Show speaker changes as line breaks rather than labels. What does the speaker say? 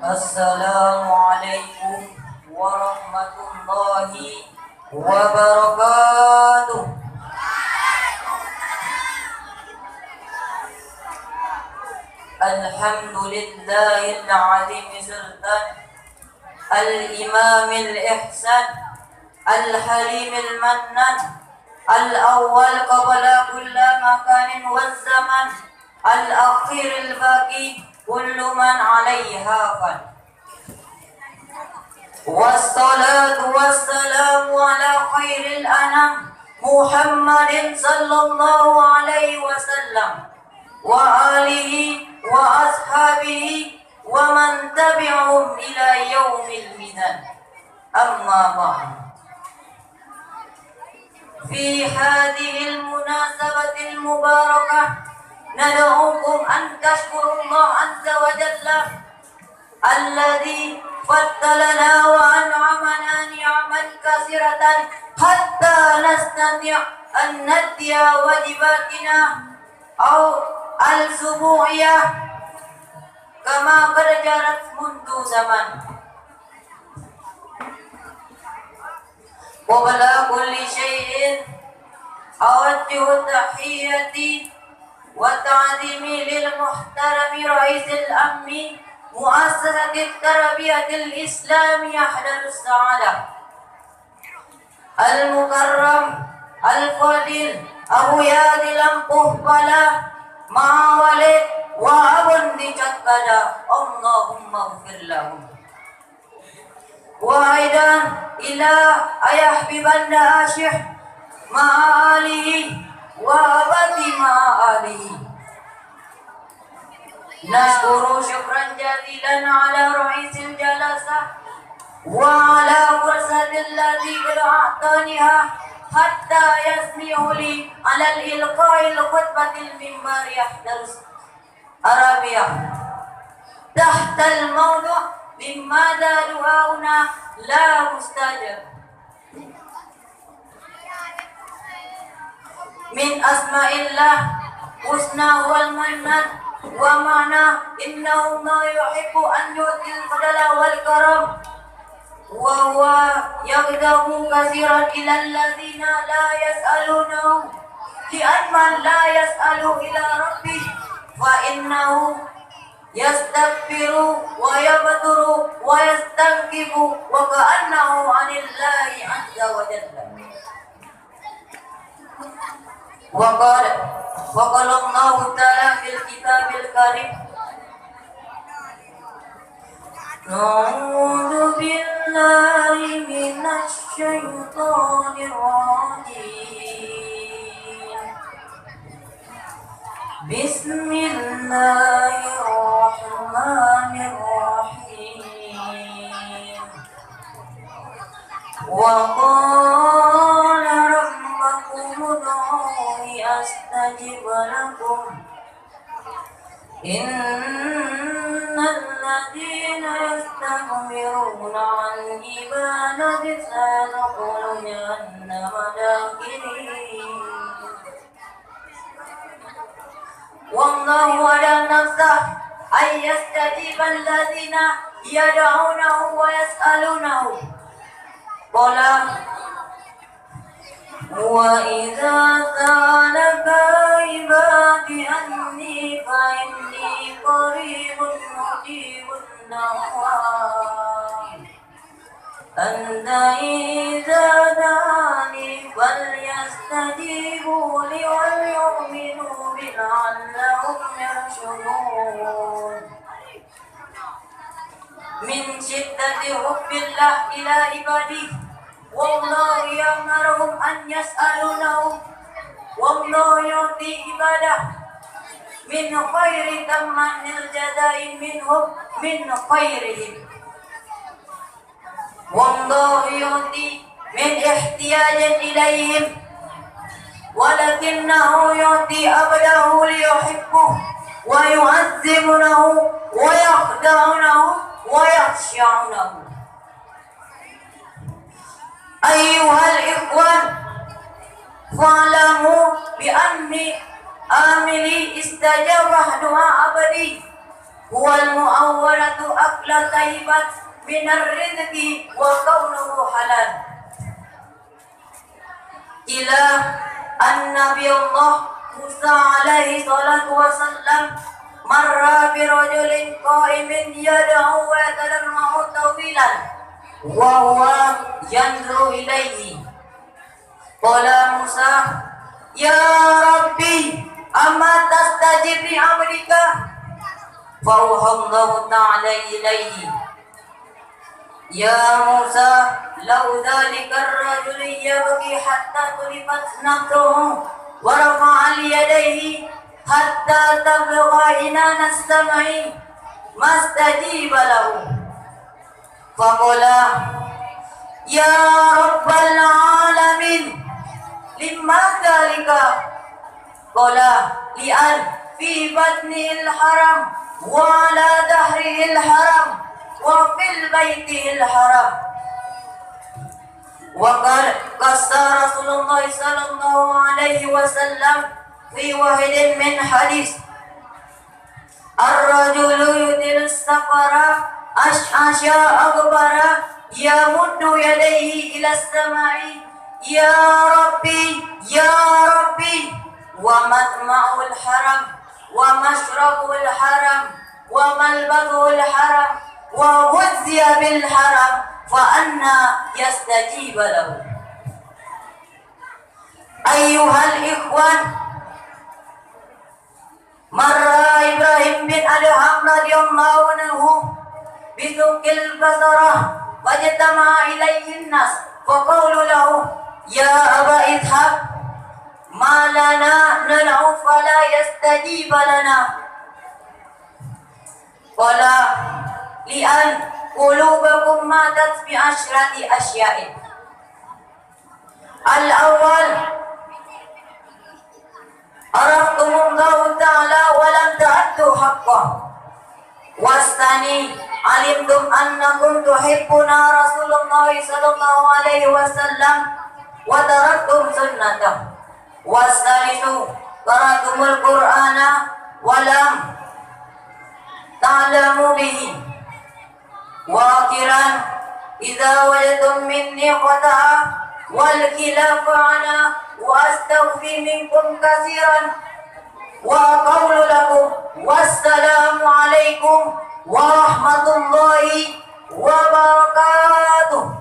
السلام عليكم ورحمة الله وبركاته. الحمد لله العظيم سلطان الإمام الإحسان الحليم المنان الأول قبل كل مكان والزمن الأخير الباقي كل من عليها فان. والصلاة والسلام على خير الأنام محمد صلى الله عليه وسلم وآله وأصحابه ومن تبعهم إلى يوم الميزان. أما بعد، في هذه المناسبة المباركة ندعوكم أن تشكروا الله عز وجل الذي فضلنا وأنعمنا نعما كثيرة حتى نستطيع أن ندي واجباتنا أو الأسبوعية كما قد جرت منذ زمن. وقبل كل شيء أوجه تحياتي وتعظيمي للمحترم رئيس الأمن مؤسسة التربية الإسلامية أحمد السعادة المكرم الفضيل أبو ياد لمقه بلا مع ولد وأبن دجت بدا، اللهم اغفر لهم. وأيضا إلى أيح ببند آشح مع آله وأبدي مع آله. نشكر شكرا جزيلا على رئيس الجلسة وعلى فرصة التي قد أعطانيها حتى يسمح لي على الإلقاء الخطبة المنبر يحدث عربية تحت الموضوع لماذا دعاؤنا لا مستجاب. من أسماء الله حسنى والمنن ومعنى إنه ما يحب أن يؤتي الفضل والكرم، وهو يغضب كثيرا إلى الذين لا يسألونه، لأن من لا يسأل إلى ربه فإنه يستكبر ويبطر ويستنكف وكأنه عن الله عز وجل. وقال الله تعالى في الكتاب الكريم: أعوذ بالله من الشيطان الرجيم. بسم الله الرحمن الرحيم. وقال ربكم ادعوني أستجب لكم إن الذين يستكبرون عن عبادتي سيدخلون جهنم داخرين. والله وعد نفسه أن يستجيب الذين يدعونه ويسألونه. قال: وإذا سألك عبادي عني فإني قريب مجيب الدعوات أن إذا دعاني فليستجيبوا لي وليؤمنوا بي لعلهم يرشدون. من شدة حب الله إلى عباده والله يأمرهم أن يسألونه، والله يعطي عباده من خير تمن الجزاء منهم من خيرهم، والله يعطي من احتياج إليهم ولكنه يعطي عبده ليحبه ويعظمونه ويخدعونه ويخشعونه. أيها الإخوان، فاعلموا بأني آملي استجاب دعاء عبدي هو المؤولة أكل طيبة من الرزق وكونه حلال. إلى النبي الله موسى عليه الصلاة والسلام مر برجل قائم يدعو ويتضرع طويلا وهو ينظر إليه. قال موسى: يا ربي أما تستجيب لأمرك؟ فأوحى الله تعالى إليه: يا موسى لو ذلك الرجل يبكي حتى طلبت نفسه ورفع يديه حتى تبلغ عنان السمع ما استجيب له. فقال: يا رب العالمين لما ذلك؟ قال: لأن في بطنه الحرم وعلى ظهره الحرم وفي البيت الحرام. وقال قص رسول الله صلى الله عليه وسلم في واحد من حديث: الرجل يطيل السفر أشعث أغبر يمد يديه إلى السماء: يا ربي يا ربي، ومطمعه الحرم ومشربه الحرم وملبسه الحرم وغذي بالحرم، فأنى يستجيب له. أيها الإخوان، مر إبراهيم بن أدهم رضي الله عنه بسوق البصرة فاجتمع إليه الناس فقالوا له: يا أبا إسحاق ما لنا ندعو فلا يستجيب لنا؟ قال: لأن قلوبكم ماتت بعشرة أشياء. الأول: عرفتم الله تعالى ولم تؤدوا حقه. والثاني: علمتم أنكم تحبون رسول الله صلى الله عليه وسلم وتركتم سنته. والثالث: قرأتم القرآن ولم تعلموا به. وآخرا: إذا وجدتم مني خطأ والخلاف أنا وأستغفر منكم كثيرا وأقول لكم والسلام عليكم ورحمة الله وبركاته.